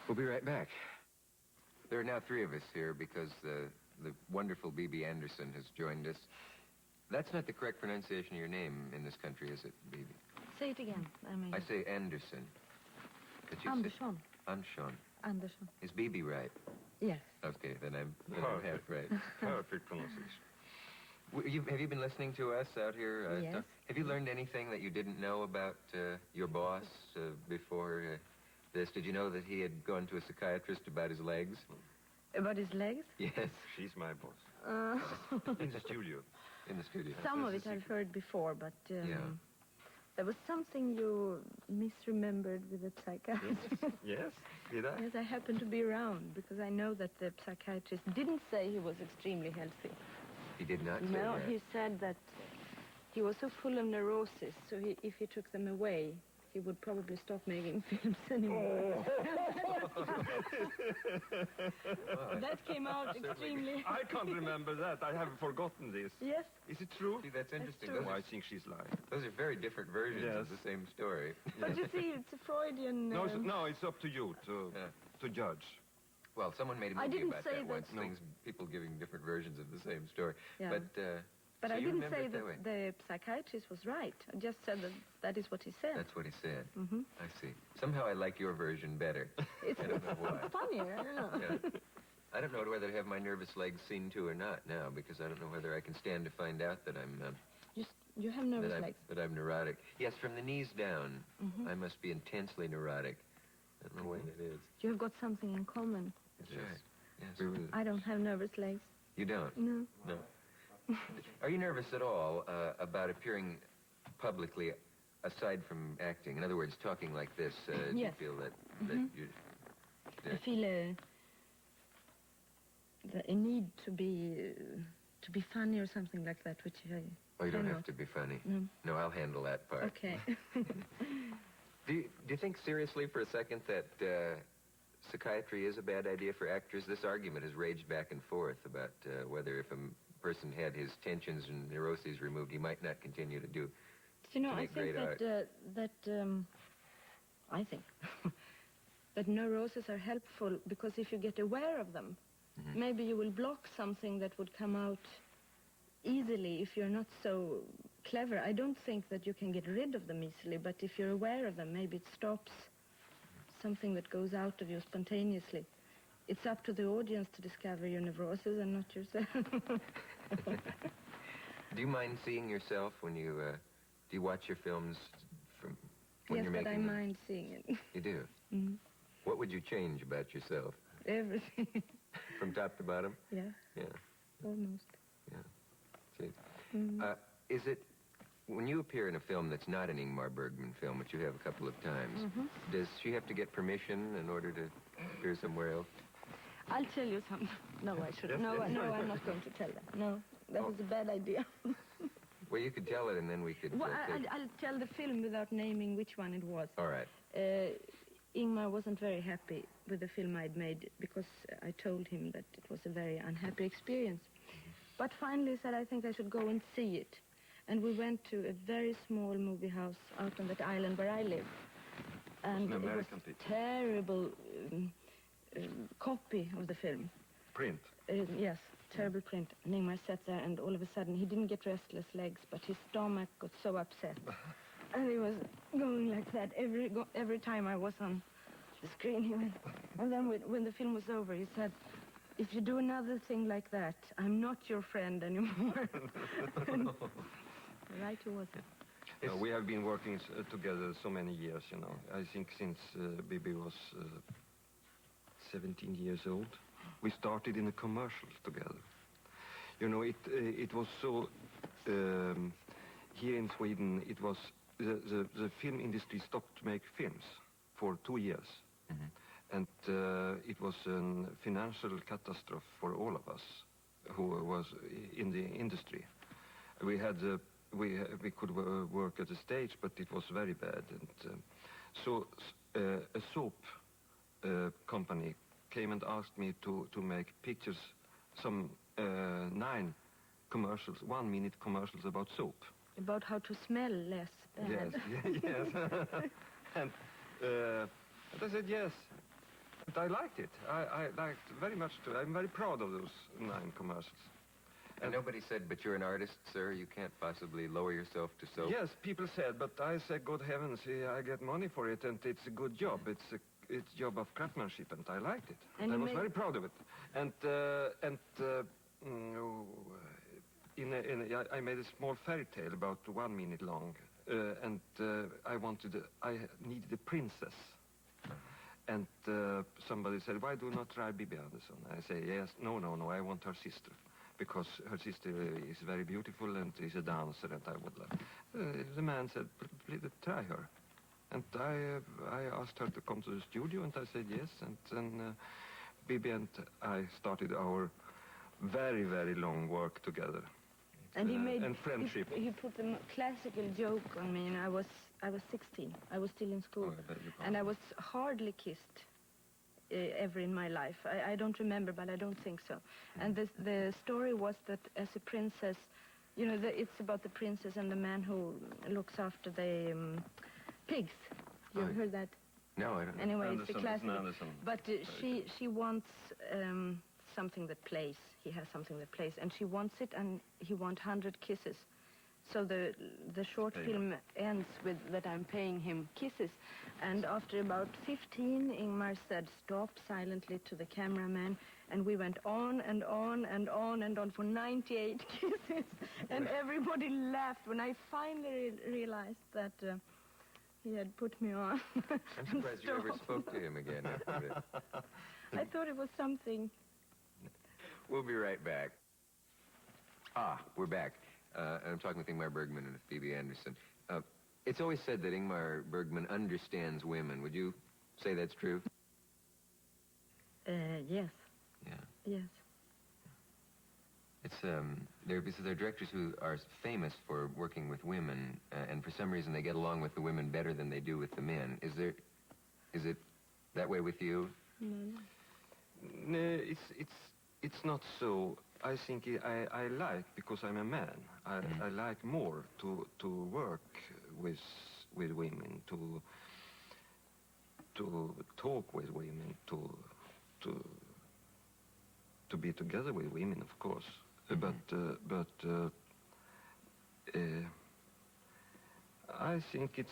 We'll be right back. There are now 3 of us here because the wonderful Bibi Andersson has joined us. That's not the correct pronunciation of your name in this country, is it, Bibi? Say it again. I say Andersson. Andersson. Andersson. Is Bibi right? Yes. Okay, then I'm half right. Perfect pronunciation. Have you been listening to us out here? Yes. Have you learned anything that you didn't know about your boss before this? Did you know that he had gone to a psychiatrist about his legs? About his legs? Yes. She's my boss. In the studio. In the studio. Some of it I've heard before, but yeah. There was something you misremembered with the psychiatrist. Yes, did I? Yes, I happened to be around because I know that the psychiatrist didn't say he was extremely healthy. He did not say No, that? he said that he was so full of neurosis, so if he took them away, he would probably stop making films anymore. That came out extremely... I can't remember that. I have forgotten this. Yes. Is it true? See, that's interesting. True. Oh, I think she's lying. Those are very different versions of the same story. But you see, it's a Freudian... No, it's up to you to judge. Well, someone made a I movie didn't about say that once. No. People giving different versions of the same story. Yeah. But so I you didn't remember say it that way? that the psychiatrist was right. I just said that that is what he said. That's what he said. Mm-hmm. I see. Somehow I like your version better. It's I don't know why. funnier, I don't know. Yeah. I don't know whether to have my nervous legs seen to or not now, because I don't know whether I can stand to find out that I'm... You have nervous legs. That I'm neurotic. Yes, from the knees down, Mm-hmm. I must be intensely neurotic. I don't know when it is. You have got something in common. That's Yes. right. Yes. I don't have nervous legs. You don't? No. No. Are you nervous at all about appearing publicly aside from acting? In other words, talking like this, do you Yes. feel that you... I feel a need to be funny or something like that, which I... Oh, you don't have not. to be funny. No. No, I'll handle that part. Okay. Do you think seriously for a second that psychiatry is a bad idea for actors? This argument has raged back and forth about whether if a person had his tensions and neuroses removed, he might not continue to do You know, to I make think great I think that neuroses are helpful because if you get aware of them, Mm-hmm. maybe you will block something that would come out easily if you're not so clever. I don't think that you can get rid of them easily, but if you're aware of them, maybe it stops something that goes out of you spontaneously. It's up to the audience to discover your neuroses and not yourself. Do you mind seeing yourself when you, do you watch your films from when you're making Yes, but I them? mind seeing it. You do? Mhm. What would you change about yourself? Everything. From top to bottom? Yeah, Yeah, almost. yeah. See. Mhm. Is it, when you appear in a film that's not an Ingmar Bergman film, which you have a couple of times, does she have to get permission in order to appear somewhere else? I'll tell you something. No, I shouldn't. No, I'm not going to tell that. No, that was a bad idea. Well, you could tell it and then we could... Well, take- I'll tell the film without naming which one it was. All right. Ingmar wasn't very happy with the film I'd made because I told him that it was a very unhappy experience. But finally he said, I think I should go and see it. And we went to a very small movie house out on that island where I live. And An it was American a picture. terrible copy of the film. Print. Yes, terrible print. And Ingmar sat there and all of a sudden he didn't get restless legs, but his stomach got so upset. And he was going like that every time I was on the screen. He went. And then when the film was over, he said, if you do another thing like that, I'm not your friend anymore. Right, he wasn't. We have been working together so many years, you know. I think since Bibi was 17 years old. We started in the commercials together. You know, it was so... here in Sweden, it was... The film industry stopped to make films for 2 years. Mm-hmm. And it was a financial catastrophe for all of us who was in the industry. We had... we could work at the stage, but it was very bad. And so a soap company came and asked me to make pictures, some 9 commercials, 1-minute commercials about soap. About how to smell less bad. Yes, yes. And I said yes. I liked it. I liked very much too. I'm very proud of those 9 commercials. And nobody said, but you're an artist, sir. You can't possibly lower yourself to soap. Yes, people said, but I said, good heavens, I get money for it, and it's a good job. It's a job of craftsmanship, and I liked it. And I was very proud of it. And I made a small fairy tale about 1 minute long, and I needed a princess. And somebody said, why do you not try Bibi Andersson? I say, yes, no, I want her sister. Because her sister is very beautiful and is a dancer, and I would like. The man said, please try her. And I asked her to come to the studio, and I said yes. And then Bibi and I started our very, very long work together. And he made and friendship. He put a classical joke on me, and I was 16. I was still in school, and I was hardly kissed ever in my life. I don't remember, but I don't think so. And the story was that as a princess, you know, it's about the princess and the man who looks after the pigs. You ever heard that? No, I don't know. Anyway, Anderson, it's a classic. Anderson. But she wants something that plays. He has something that plays, and she wants it, and he wants 100 kisses. So the short film ends with that I'm paying him kisses. And after about 15, Ingmar said stop silently to the cameraman, and we went on and on and on and on for 98 kisses. And everybody laughed when I finally realized that he had put me on. I'm surprised you ever spoke to him again after that. I thought it was something. We'll be right back. We're back. I'm talking with Ingmar Bergman and Bibi Andersson. It's always said that Ingmar Bergman understands women. Would you say that's true? Yes. Yeah. Yes. It's there are directors who are famous for working with women, and for some reason they get along with the women better than they do with the men. Is it that way with you? No, it's not so. I think I like, because I'm a man, I like more to work with women, to talk with women, to be together with women, of course. But I think it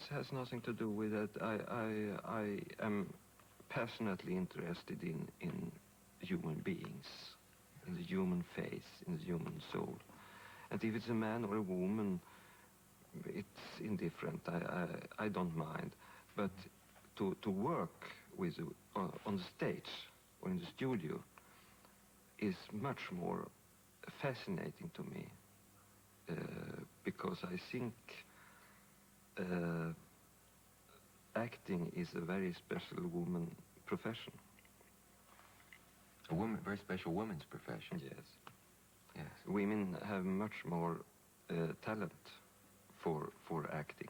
has nothing to do with that. I am passionately interested in human beings, in the human face, in the human soul. And if it's a man or a woman, it's indifferent. I don't mind. But to work with on the stage or in the studio is much more fascinating to me, because I think acting is a very special woman profession. A very special woman's profession. Yes. Yes. Women have much more talent for acting.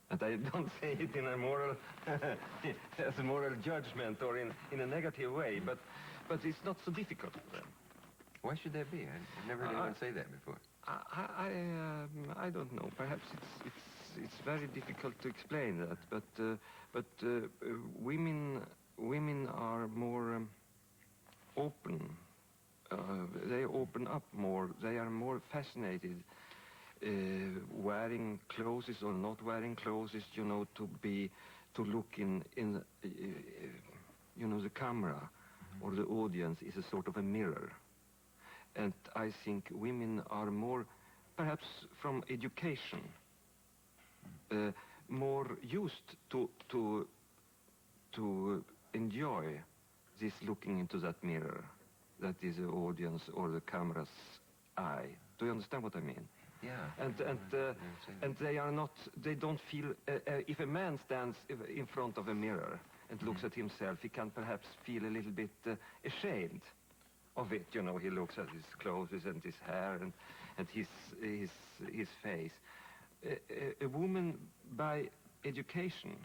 And I don't say it in a moral, as a moral judgment or in a negative way, but it's not so difficult for them. Why should that be? I've never heard anyone say that before. I don't know. Perhaps it's very difficult to explain that, but women are more open. They open up more. They are more fascinated. Wearing clothes or not wearing clothes, you know, to look in you know, the camera or the audience is a sort of a mirror. And I think women are more, perhaps from education, more used to enjoy this looking into that mirror, that is the audience or the camera's eye. Do you understand what I mean? Yeah. And they don't feel, if a man stands in front of a mirror and looks at himself, he can perhaps feel a little bit ashamed of it. You know, he looks at his clothes and his hair and his face. A woman by education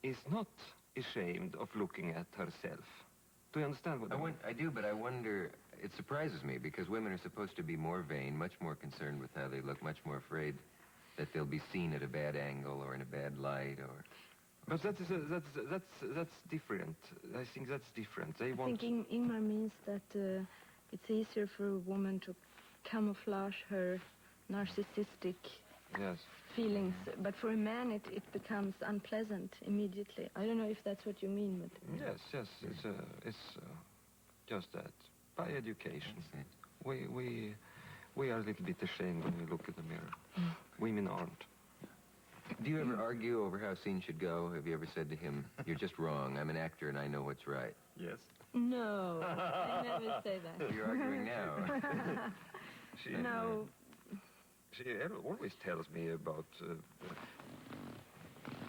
is not ashamed of looking at herself. Do you understand what I mean? I do, but I wonder, it surprises me, because women are supposed to be more vain, much more concerned with how they look, much more afraid that they'll be seen at a bad angle or in a bad light, or... But that's different. I think that's different. They I want. think Ingmar means that it's easier for a woman to camouflage her narcissistic Yes. feelings, but for a man it becomes unpleasant immediately. I don't know if that's what you mean, but Yes. It's just that. By education, we are a little bit ashamed when we look in the mirror. Women aren't. Do you ever argue over how a scene should go? Have you ever said to him, "You're just wrong. I'm an actor and I know what's right"? Yes. no, I never say that. You're arguing now. She No. always tells me about